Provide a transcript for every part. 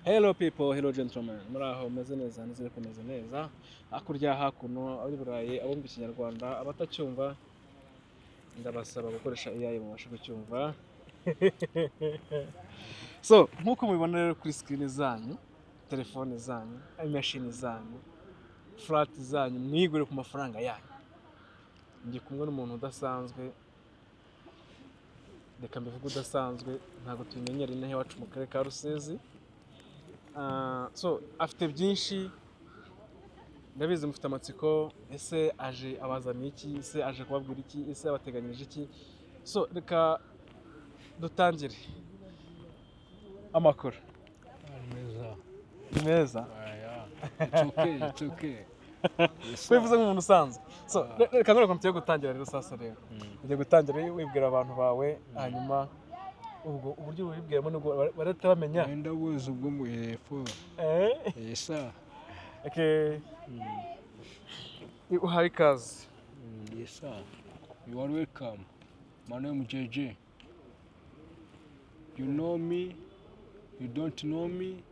Hello people, hello gentlemen. Muraho meze neza, nizere ko meze neza. Hakurya hakuno ab'i Burayi, abumva ikinyarwanda, abatacyumva ndabasaba gukoresha AI mubashe kucyumva. So, nk'uko mubibona rero kuri screen zanyu, telefone zanyu, imashini zanyu, flat zanyu, mwigure ku mafaranga yanyu. Ndi kumwe n'umuntu udasanzwe, reka mbivuge udasanzwe, ntabwo tubimenyera inaha iwacu mu karere ka Rusizi. So afite byinshi ndabizi mufite amatsiko, ese aje abazaniye iki, ese aje kubabwira iki, ese abateganyije iki. So reka dutangire amakuru. Ni meza It's okay. kwivuze nk'umuntu usanzwe. So reka none tugiye gutangira rero sasa rero ugiye gutangira wibwira abantu bawe, hanyuma ubwo uburyo wibwiramo nubwo barahita bamenya. Wenda buzi ubwo mu hepfo. Yesa. Okay. Uhaye ikaze. Yesa. You are welcome. My name is JJ. You know me. You don't know me.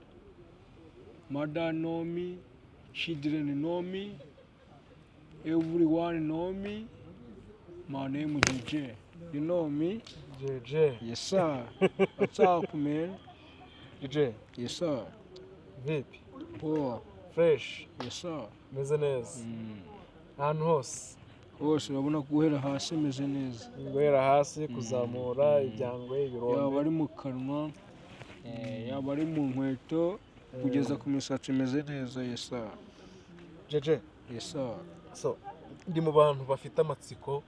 Mother know me. Children know me. Everyone know me. My name is JJ. You know me? JJ. Yes, sir. What's up, man? JJ. Yes, sir. Vipi? Oh, Fresh. yes, sir. Meze neza. Ahantu hose. Hose urabona guhera hasi meze neza. Guhera hasi kuzamura ibyangwe ibirombe. Yaba ari mu kanwa, yaba ari mu nkweto, kugeza ku misatsi imeze neza. Yes, sir. JJ. Yes, sir. So, ndi mu bantu bafite amatsiko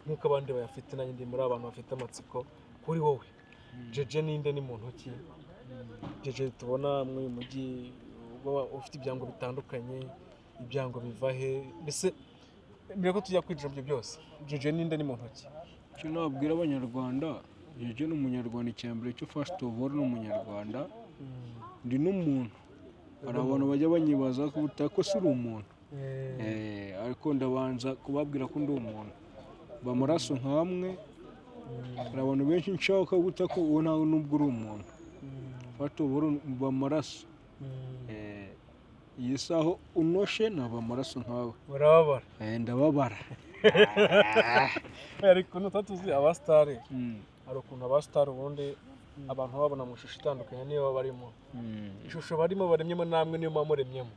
nk'uko abandi bayafite, nanjye ndi muri abantu bafite amatsiko kuri wowe. JJ ninde, ni muntu ki? JJ tubona mu mujyi ufite ibyango bitandukanye, ibyango biva he? Mbese mbere ko tujya kwinjira mu byo byose, JJ ninde, ni muntu ki? Icyo nabwira abanyarwanda, JJ ni umunyarwanda icyambere cyo first of all ni umunyarwanda. Ndi n'umuntu. Hari abantu bajya banyibaza ko utako si uri umuntu. Ariko ndabanza kubabwira ko ndi umuntu. Bamaraso nkamwe. Hari abantu benshi nshaka gutako uwo nawe nubwo uri umuntu. First of all bamaraso. Iyi saho unoshe nabamaraso nkawe. Urababara? Ndababara. Ariko ntatuzi abastari. Hari ukuntu abastari ubundi abantu babona mu ishusho itandukanye niyo barimo. Ishusho barimo baremyemo namwe niyo mamuremyemo.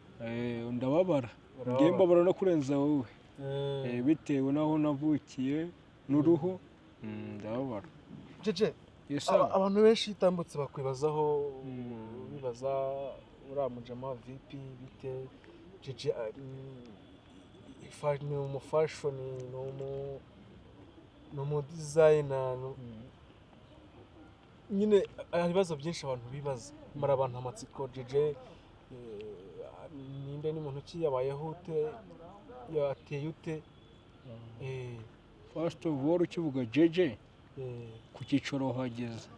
Ndababara. Ngiye mbabara no kurenza wowe. Bitewe naho navukiye n'uruhu. Ndababara. JJ, abantu benshi itambutse bakwibazaho, bibaza uriya mujama vipi bite? JJ ni umu fashion, ni umu designer. Nyine hari ibibazo byinshi abantu bibaza, mara abantu amatsiko. JJ ninde, ni muntu ki, yabayeho ute, yateye ute? First of all ukivuga JJ ku cyicaro uhageze.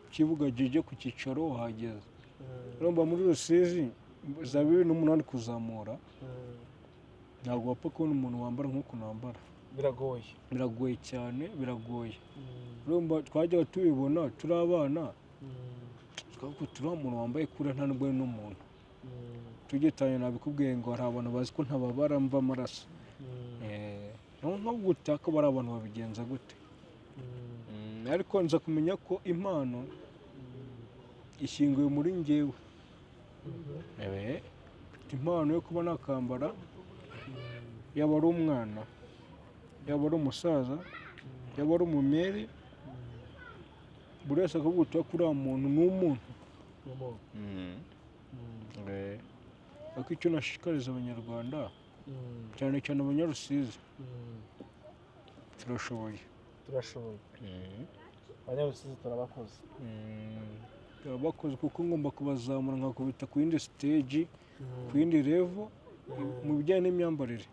Ukivuga JJ ku cyicaro uhageze. Urumva muri Rusizi za 2008 kuzamura ntabwo wapfa kubona umuntu wambara nk'uko nambara. Biragoye cyane, biragoye. Urumva twajyaga tubibona turi abana, twavuga turi umuntu wambaye kure nta nubwo ari n'umuntu. Tugitanye nabikubwiye ngo hari abantu bazi ko ntababara mva amaraso. Nko gutaka bari abantu babigenza gute. Ariko nza kumenya ko impano ishingiwe muri njyewe. Impano yo kuba nakambara, yaba ari umwana, yaba ari umusaza, yaba ari umumere, buri wese akavuga ko uriya muntu ni umuntu. Ariko icyo nashishikariza abanyarwanda, cyane cyane abanyarusizi, turashoboye. Abanyarusizi turabakoze. Turabakoze kuko ngomba kubazamura nkakubita ku yindi stage, ku yindi level mu bijyanye n'imyambarire.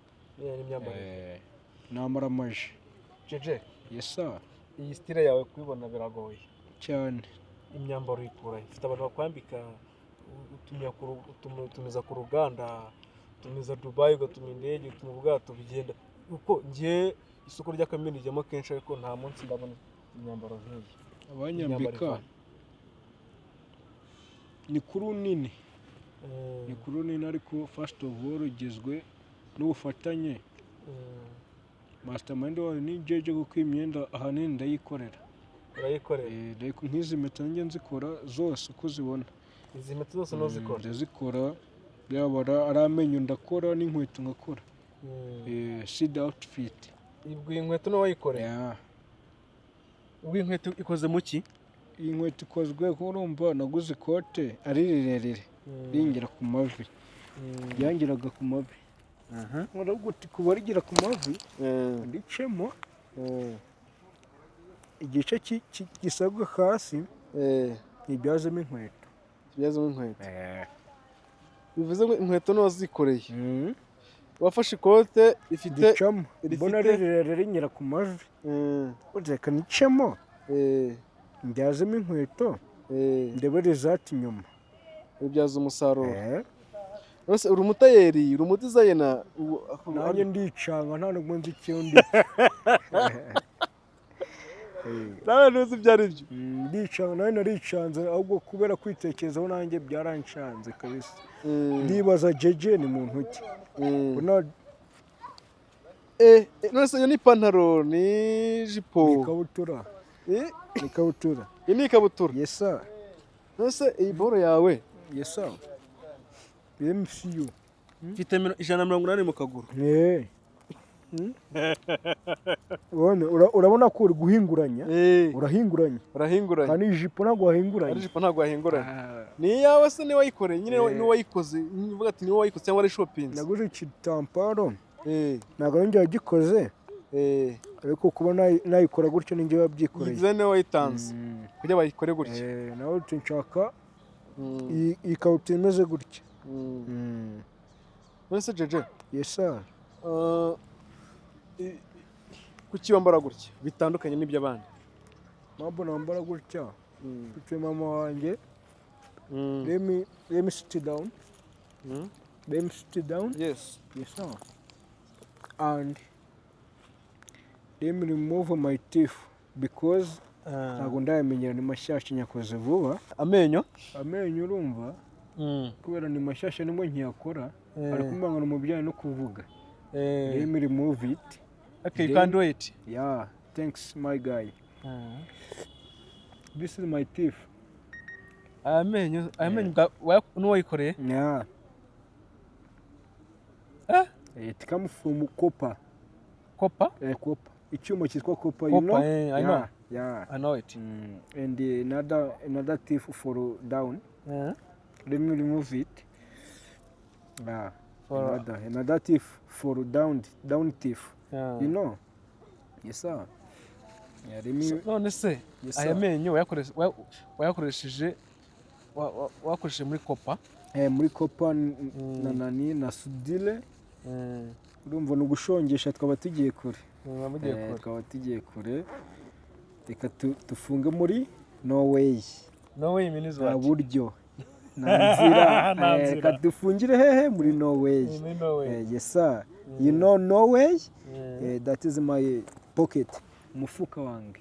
Namara amaje. JJ. Yes sir. Iyi style yawe kubibona biragoye cyane. Imyambaro ikura ifite abantu bakwambika, utumiza ku ruganda, utumiza Dubai, ugatuma indege, utuma ubwato bigenda. Uko ngiye isoko ry'akamini rijyamo kenshi, ariko nta munsi ndabona imyambaro nk'iyi. Abanyambika ni kuri runini ni kuri runini ariko first of all igizwe n'ubufatanye mastermind wayo ni jeje kuko imyenda ahanini ndayikorera urayikorera nk'izi mpeta njye nzikora zose uko zibona izi mpeta zose nozikora ndazikora yaba ari amenyo ndakora n'inkweto ngakora seed outfit ibwo inkweto no wayikorera ubwo inkweto ikoze mu ki iyi nkweto ikozwe urumva naguze ikote ari rirerire ringera ku mavi yangiraga ku mavi guti kuba rigira ku mavi ndicemo igice gisabwa hasi ibyazemo inkweto bivuze ngo inkweto no wazikoreye wafashe ikote ifite mbona rirerire ringera ku mavi reka nicemo mbyazemo inkweto ndebe rizati inyuma ubyaza umusaruro nose uri umutayeri uri umudizayina nanjye ndicanga nta nubwo nzi icyo ndi nawe ntuzi ibyo ari byo ndicanga nawe naricanze ahubwo kubera kwitekerezaho nanjye byaranshanze kabisa ndibaza jeje ni mu ntoki nose iyo ni ipantaro ni jipo ni ikabutura iyi ni ikabutura yesa nose iyi boro yawe yesa MCU mfite 180 mu kaguru urabona ko uri guhinguranya urahinguranya kandi ijipo ntabwo wahinguranya ni iyawe se niwe wayikoreye nyine niwe wayikoze uvuga ati niwe wayikoze cyangwa ari shopping naguze ikitamparo ntabwo ari njye wagikoze ariko kuba nayikora gutyo ni njye wabyikoreye iyi niwe wayitanze kugira bayikore gutya nawe nshaka iyi kabutura imeze gutya none jeje yesa kuki wambara gutya bitandukanye n'iby'abandi mpamvu nambara gutya kuko mama wanjye let me sit down yes and let me remove my teeth because ntabwo ndayamenyera ni mashyashya nyakoze vuba amenyo urumva kubera ni mashyashya nimwe nkiyakora ariko mbangana mu bijyanye no kuvuga let me remove it. Okay, you can do it. Yeah, thanks my guy. This is my teeth. Amenyo n'uwayikoreye? Yeah. It comes from copper. Copper? Copper. Icyuma cyitwa copper, you know? I know. Yeah. I know it. And another teeth for down. Let me remove it. Another teeth for down teeth. You know? Yes sir. None se aya menyo wayakoresheje muri kopa? Muri kopa na sudile. Urumva no gushongesha twaba tugiye kure. Twaba tugiye kure. Reka tufunge muri Norway. Norway means what? Buryo. Nanzira. Reka dufungire hehe muri Norway. Yes sir. You know Norway? That is my pocket. Umufuka wange.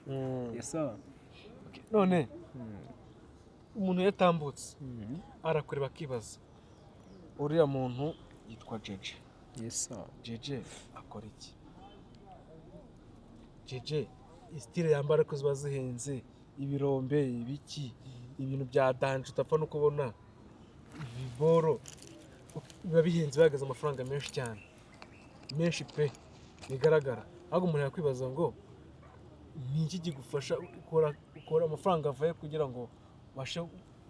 Yes sir. Okay. None umuntu yatambutse arakureba akibaza uriya muntu yitwa Jeje. Yes sir. Jeje akora iki? Jeje istile yambara ko ziba zihenze ibirombe ibiki ibintu bya danje utapfa no kubona ibiboro biba bihenze bagaza amafaranga menshi cyane menshi pe bigaragara ahubwo umuntu yakwibaza ngo ni iki kigufasha ukora amafaranga avaye kugira ngo bashe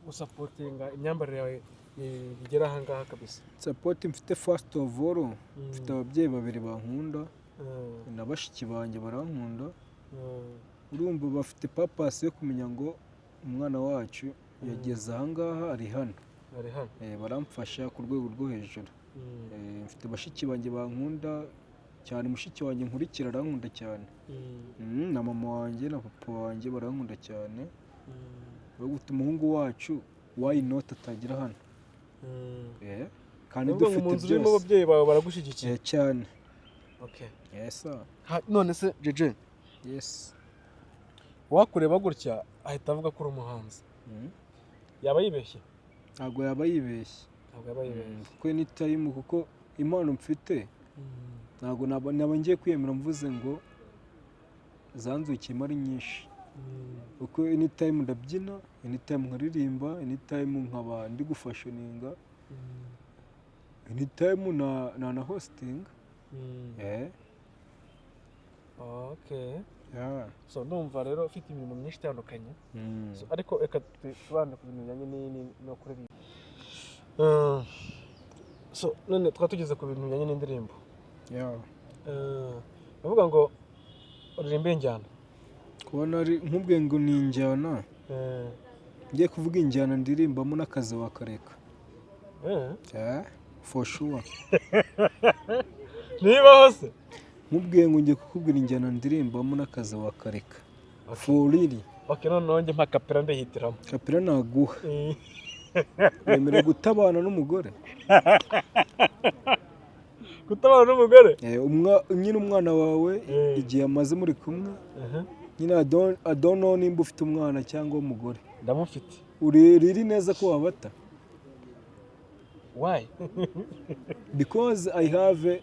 gusapotinga imyambarire yawe igera aha ngaha kabisa. Support mfite first of all mfite ababyeyi babiri bankunda na bashiki banjye barankunda urumva bafite purpose yo kumenya ngo umwana wacu yageze aha ngaha ari hano baramfasha ku rwego rwo hejuru. Mfite bashiki banjye bankunda cyane mushiki wanjye nkurikira arankunda cyane na mama wanjye na papa wanjye barankunda cyane bagufite umuhungu wacu why not atagira hano kandi dufite byose ababyeyi bawe baragushyigikiye cyane. Okay. Yes sir. None se Jeje? Yes. Wakureba gutya ahita avuga ko uri umuhanzi. Yaba yibeshye? ntabwo yaba yibeshye kuko anytime kuko impano mfite ntabwo naba ngiye kwiyemera mvuze ngo zanzukiye ari nyinshi kuko anytime ndabyina anytime nkaririmba anytime nkaba ndi gufashoninga anytime na hosting okay so ndumva rero ufite imirimo myinshi itandukanye ariko reka tubane ku bintu bijyanye no kuririmba so none tugeze ku bintu bijyanye n'indirimbo bavuga ngo uririmbe injyana kubona ari nkubwiye ngo ni injyana ngiye kuvuga injyana ndirimbamo n'akazi wakareka for sure niba hose nkubwiye ngo ngiye kukubwira injyana ndirimbamo n'akazi wakareka for really noneho njye mpa kapera ndihitiramo kapera naguha wemerewe gutabana n'umugore gutabana n'umugore nyine umwana wawe igihe amaze muri kumwe nyine I don't know nimba ufite umwana cyangwa umugore ndamufite uriri neza ko wabata why because I have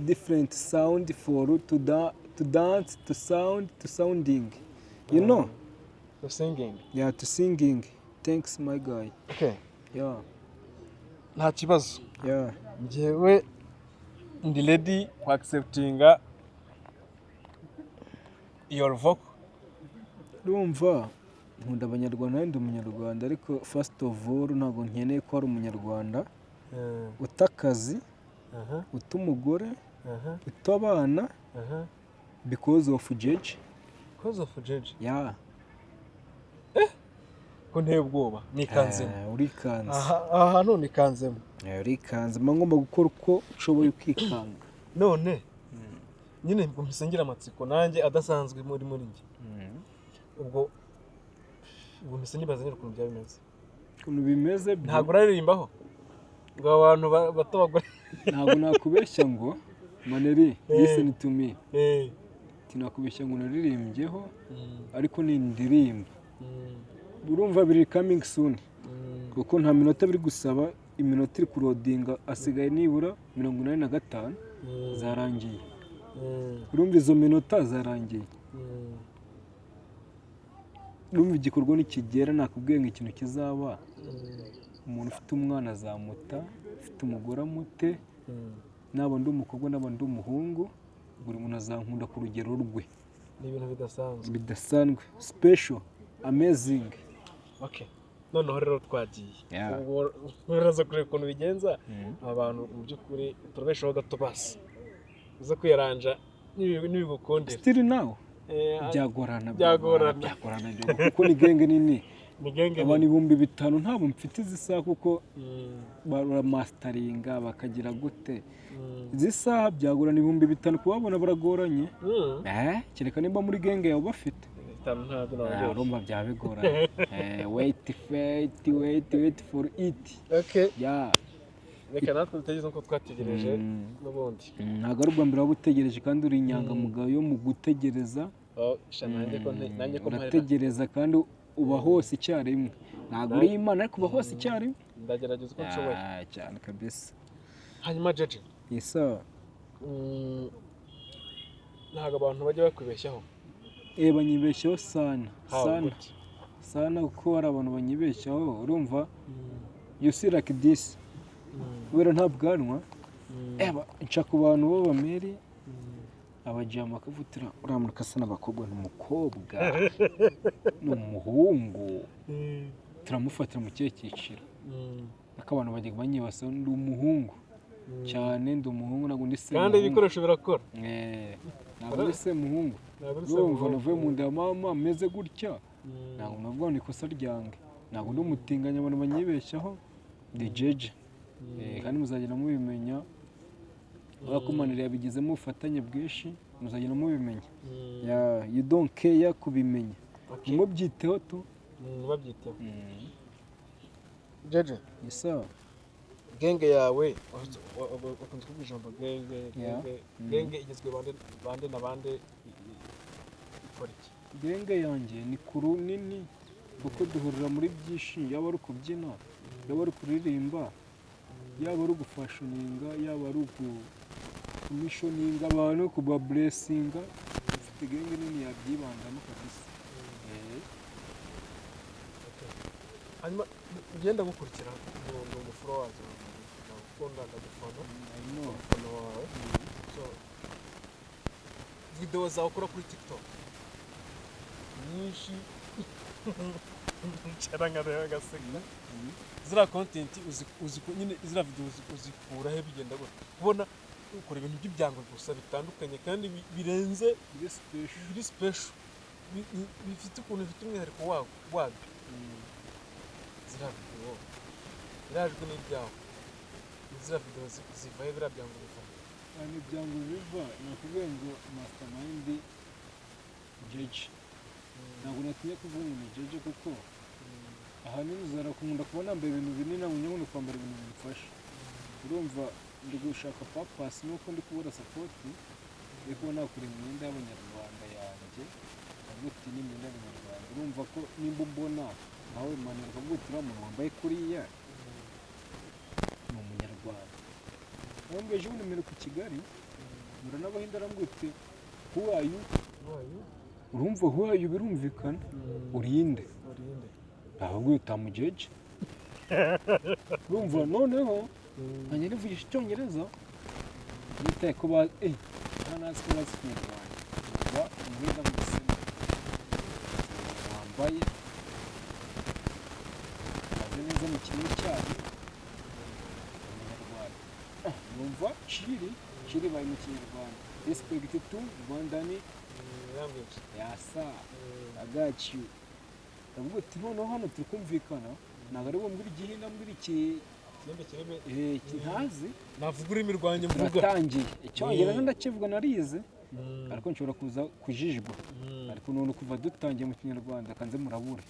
different sound for to dance to sounding you know to singing to singing thanks my guy okay nta kibazo njyewe ndi ready to acceptinga your vocal urumva nkunda abanyarwanda ndi umunyarwanda ariko first of all ntabwo nkeneye ko ari umunyarwanda utakazi utumugore utabana because of judge ko nteye ubwoba nikanzemo urikanze aha hantu nikanzemo urikanze ngomba gukora uko ushoboye ukikanga none nyine ngo mpisengera amatsiko nanjye adasanzwe muri njye ubwo mpise nibaza nyine ukuntu byaba bimeze ukuntu bimeze ntabwo uraririmbaho ngo abantu bato bagore ntabwo nakubeshya ngo maneri listen to me tinakubeshya ngo naririmbyeho ariko ni indirimbo urumva biri coming soon kuko nta minota biri gusaba iminota iri kurodinga asigaye nibura 85 zarangiye urumva izo minota zarangiye urumva igikorwa nikigera nakubwiye ngo ikintu kizaba umuntu ufite umwana azamuta ufite umugore amute naba ndi umukobwa naba ndi umuhungu buri muntu azankunda ku rugero rwe ni ibintu bidasanzwe special amazing okay noneho rero twagiye uraza kureba ukuntu bigenza abantu mu by'ukuri turabeshaho gato basi uza kwiranja n'ibigukundira still now byagorana kuko ni genge nini abantu 5,000 ntabwo mfite izisa kuko baramasteringa bakagira gute izisa byagorana 5,000 kubabona baragoranye kereka nimba muri genge yawe bafite urumva byabigoranye wait for it okay reka natwe dutegereze ko twategereje n'ubundi ntabwo ari ubwa mbere waba utegereje kandi uri inyangamugayo mu gutegereza nanjye ko urategereza kandi uba hose icyarimwe ntabwo uri imana ariko uba hose icyarimwe ndagerageza uko nshoboye cyane kabisa hanyuma jeje ntabwo abantu bajya bakwibeshyaho banyibeshyaho sana kuko hari abantu banyibeshyaho urumva you see like this kubera nta bwanwa nca ku bantu b'abameri abajyama bakavutira uriya muntu asa n'abakobwa ni umukobwa ni umuhungu turamufatira mu kihe cyiciro ariko abantu bajya banyibasa ndi umuhungu cyane ndi umuhungu ntabwo ndi se kandi ibikoresho birakora ntabwo ndi se muhungu urumva navuye mu nda ya mama ameze gutya ntabwo navuga ngo ni ikosa ryange ntabwo ndi umutinganya abantu banyibeshyaho ndi jeje kandi muzagenda mubimenya abakumanira yabigizemo ubufatanye bwinshi muzagenda mubimenya you don't care kubimenya mubyiteho tu babyiteho jeje isa genge yawe ukunze kuvuga ijambo genge igizwe bande na bande ikora iki genge yanjye ni kuru nini kuko duhurira muri byinshi, yaba ari ukubyina, yaba ari kuririmba, yaba ari ugufashoninga, yaba ari ukumishoninga abantu, kubaburesinga. Ufite genge nini yabyibandamo kabisa. hanyuma ugenda gukurikira ni umufuro wazo ukunda ndagufana umufana wawe. So video zawe ukora kuri TikTok nyinshi ncara nkareba gaseka zira content uzi nyine zira video uzikura he bigenda gute kubona ukora ibintu by'ibyango gusa bitandukanye kandi birenze biri special bifite ukuntu bifite umwihariko wabyo. Zira video irajwe n'ibyawe zira video zivaye bira byango biva ni byango biva nakubwiye ngo mastermind Jeje ntabwo natinye kuvuga ngo Jeje kuko ahanini uzarakunda kubona mbaye ibintu binini ntabwo nyabona kwambara ibintu bimufasha. Urumva ndi gushaka purpose nuko ndi kubura support ariko nakora imyenda y'abanyarwanda yanjye aguti n'imyenda y'abanyarwanda. Urumva ko nimba mbona nawe manirwa gutira umuntu wambaye kuriya ni umunyarwanda. Ntabwo ejo nimero ku Kigali muranabahinda arambwite who are you? Urumva who are you birumvikana urinde ahubwo utamujeje. Urumva noneho nanjye nivugisha icyongereza nitaye ko nanazi ko bazi Kinyarwanda ba umwenda mwisema wambaye aze neza mu kintu cyayo Umunyarwanda. Numva Chiri bari mu Kinyarwanda. Respect to Rwandani language. Yasa I got you. Ndavuga ati noneho hano turi kumvikana ntabwo ari bo mbiri Gihina mbiri ntazi navuga ururimi rwanjye mvuga turatangiye icyongereza ndakivuga narize ariko nshobora kuza kujijwa ariko none kuva dutangiye mu Kinyarwanda kanze murabura.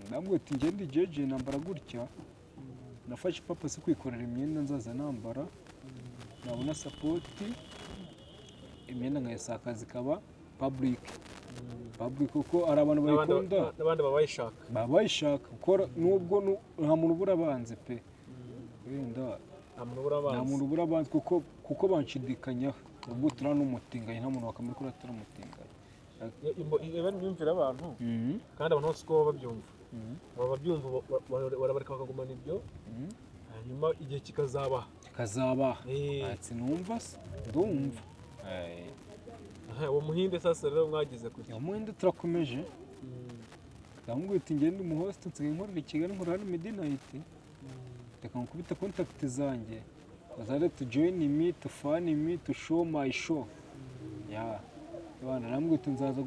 Ndabwo ati ngende Jeje nambara gutya nafashe purpose kwikorera imyenda nzaza nambara nabona support imyenda nkayisakaza ikaba public kuko ari abantu bayikunda n'abandi babayishaka gukora nubwo nta muntu ubura abanze pe wenda nta muntu ubura abanze kuko banshidikanyaho ubwo turana n'umutinganya nta muntu wakamurikura turamutinganya bari myumvira abantu kandi abantu bose ko babyumva barabareka bakagumana ibyo hanyuma igihe kikazaba ati numva ndumva uwo muhinde sasa rero mwagize kuki umuhinde turakomeje ndamubwira ati ngende umuhost nsigaye nkorera i Kigali nkorera hano Midnight reka nkubita contact zanjye bazare to join me to fun me to show my show ndamubwira ati nzaza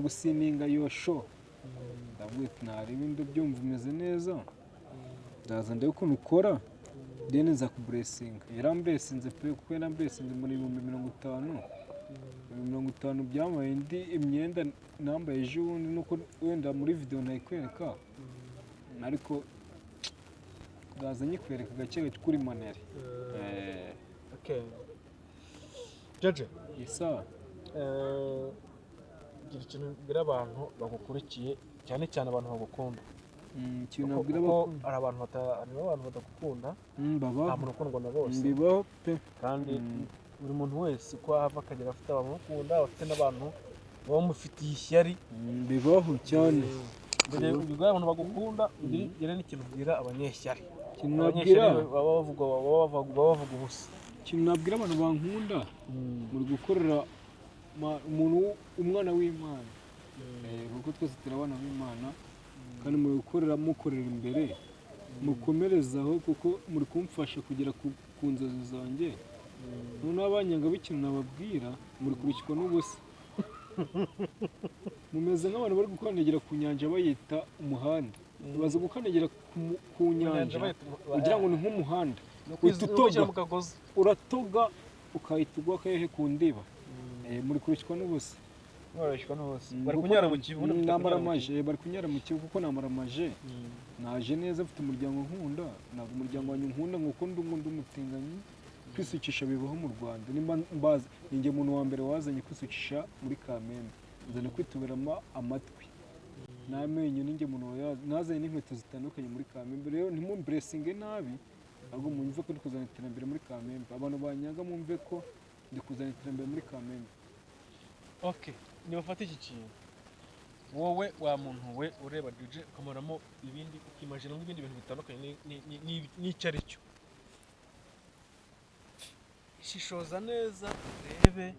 gusininga yo show ndamubwira ati nari ibindi byumva umeze neza ndaza ndebe ukuntu ukora then nza kuburesinga yaramburesinze pe kuko yaramburesinze muri 50 byamaye indi imyenda nambaye ejo bundi nuko wenda muri video ntayikwereka ariko ndaza nyikwereka gake kuri manere. Okay Jeje isa gira ikintu bwira abantu bagukurikiye cyane abantu bagukunda ikintu nabwira ari abantu badagukunda baba nta muntu ukundwa na bose bibaho pe kandi buri muntu wese ko ava akagera afite abamukunda afite n'abantu baba mufitiye ishyari bibaho cyane ubwo abantu bagukunda ugire n'ikintu ubwira abanyeshyari kinabwira baba bavuga ubusa ikintu nabwira abantu bankunda muri gukorera umuntu umwana w'Imana kuko twese turi abana b'Imana kandi muri gukorera mukorera imbere mukomerezaho kuko muri kumfasha kugera ku nzozi zanjye. Noneho abanyanga b'ikintu nababwira muri kurikirwa n'ubusa mumeze nk'abantu bari gukandagira ku nyanja bayita umuhanda baza gukandagira ku nyanja ugira ngo ni nk'umuhanda uratoga ukahita ugwa akahehe ku ndiba muri kurikirwa n'ubusa bari kunyara mu kivu bari kunyara mu kivu kuko namaramaje naje neza afite umuryango nkunda ntabwo umuryango wanjye nkunda nk'uko ndi umutinganyi kwisukisha bibaho mu Rwanda nimba mbazi ninjye muntu wa mbere wazanye kwisukisha muri Kamembe nzana kwituberamo amatwi n'amenyo ninjye umuntu nazanye n'inkweto zitandukanye muri Kamembe rero ntimumburesinge nabi ahubwo mwumve ko ndi kuzana iterambere muri Kamembe abantu banyanga mwumve ko ndi kuzana iterambere muri Kamembe. Okay, nibafata iki kintu wowe wa muntu we ureba DJ ukamaramo ibindi ukimagina n'ibindi bintu bitandukanye n'icyo ari cyo, shishoza neza urebe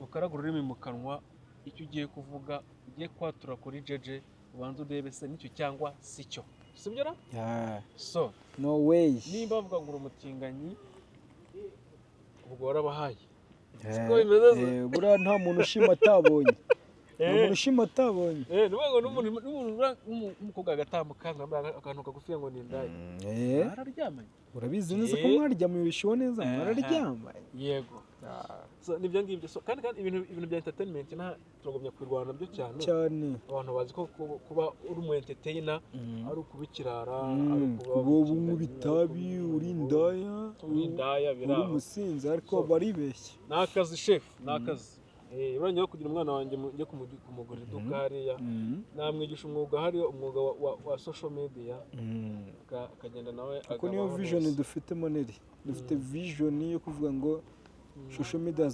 ukaragura ururimi mu kanwa icyo ugiye kuvuga ugiye kwatura kuri jeje ubanza urebe se nicyo cyangwa si cyo, sibyo ra? So no way nimba bavuga ngo umutinganyi ubwo warabahaye siko bimeze buriya nta muntu ushima atabonye nta muntu ushima atabonye n'ubwo n'umukobwa agatambuka nkambaye akantu kagufi ngo ni indaya araryamanye urabizi neza ko mwaryamye bishowe neza mwararyamanye yego. So nibyo ngibyo kandi ibintu bya entertainment nta turagomya kwirwana byo cyane abantu bazi ko kuba uri mu entertainer ari ukubikirara ari kuba bitabi uri indaya uri umusinzi ariko baribeshye nakazi chef nakazi uranye kugira umwana wanjye njye kumugurira iduka hariya namwigisha umwuga hariyo umwuga wa social media akagenda nawe kuko niyo vision dufite moneri dufite vision yo kuvuga ngo social media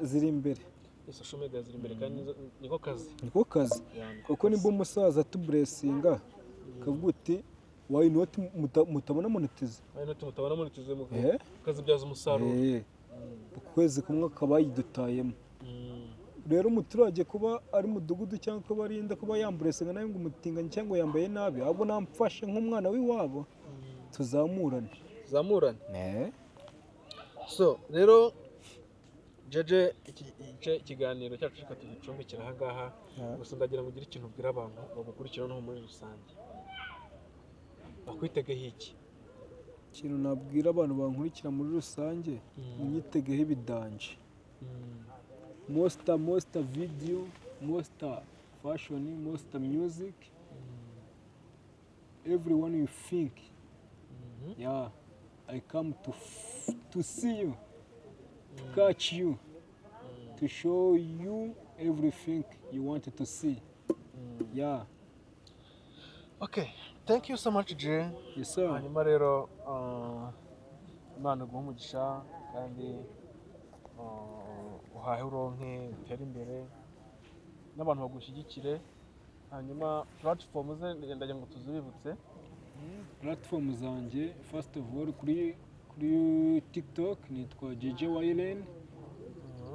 ziri imbere social media ziri imbere kandi niko kazi kuko nimba umusaza tuburesinga kavuga uti why not mutabona monetize mu kazi byaza umusaruro ukwezi kumwe akaba yidutayemo. Rero umuturage kuba ari mudugudu cyangwa kuba arinda kuba yamburesenga nawe ngo umutinganye cyangwa yambaye nabi ahubwo namfashe nk'umwana w'iwabo tuzamurane. So rero jeje ikiganiro cyacu reka tugicumbikira aha ngaha gusa ndagira ngo ugire ikintu ubwira abantu bagukurikira no muri rusange bakwitegeho iki ikintu nabwira abantu bankurikira muri rusange unyitegeho ibidanje most video, most fashion, most music, everyone you think, yeah, I come to see you, to catch you, to show you everything you wanted to see, yeah. Okay, thank you so much, Jay. Yes, sir. Hanyuma rero Imana iguhe umugisha kandi uhahe uronke utere imbere n'abantu bagushyigikire. Hanyuma platform ze ndagira ngo tuzibibutse. Platform zanjye first of all kuri TikTok nitwa JJ Irene.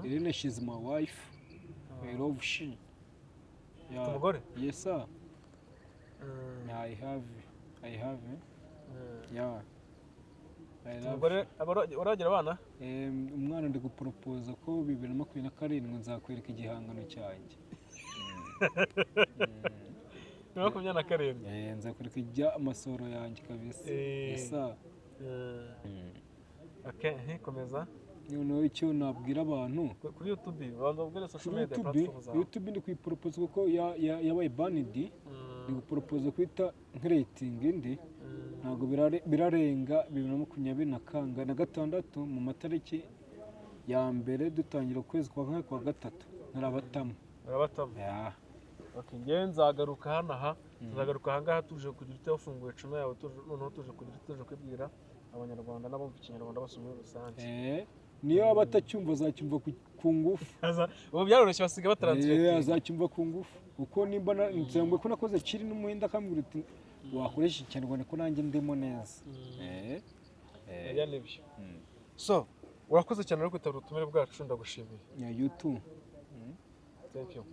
Irene, she's my wife. I love she. Yeah. Umugore? Yes, sir. I have. Yeah. Umugore uragira abana? Umwana ndi gupropose ko 2027 nzakwereka igihangano cyanjye. 2027? Nzakwereka ijya amasoro yanjye kabisa. Yes. Okay, komeza. Noneho icyo nabwira abantu kuri YouTube abantu babwira social media platforms zawe. YouTube ndi kuyipropose kuko yabaye banned. Ndi gupropose kwita creating indi ntabwo birarenga 2026 mu matariki ya mbere dutangira ukwezi kwa gatatu narabatamo. Yeah. Okay, ngiye nzagaruka hano nzagaruka aha ngaha tuje kugira itafunguye 10 yawe noneho tuje kugira tuje kwibwira abanyarwanda n'abumva ikinyarwanda basomye rusange. Niyo abatacyumva azacyumva ku ngufu. Ubu byaroroshye basiga batranslate. Azacyumva ku ngufu. Uko nimba nzengwe ko nakoze kiri n'umuhinda akambwira uti wakoresha ikinyarwanda ko nanjye ndimo neza. Ya nibyo. So, urakoze cyane rero kwitabira ubutumire bwacu ndagushimiye. Yeah, you too. Thank you.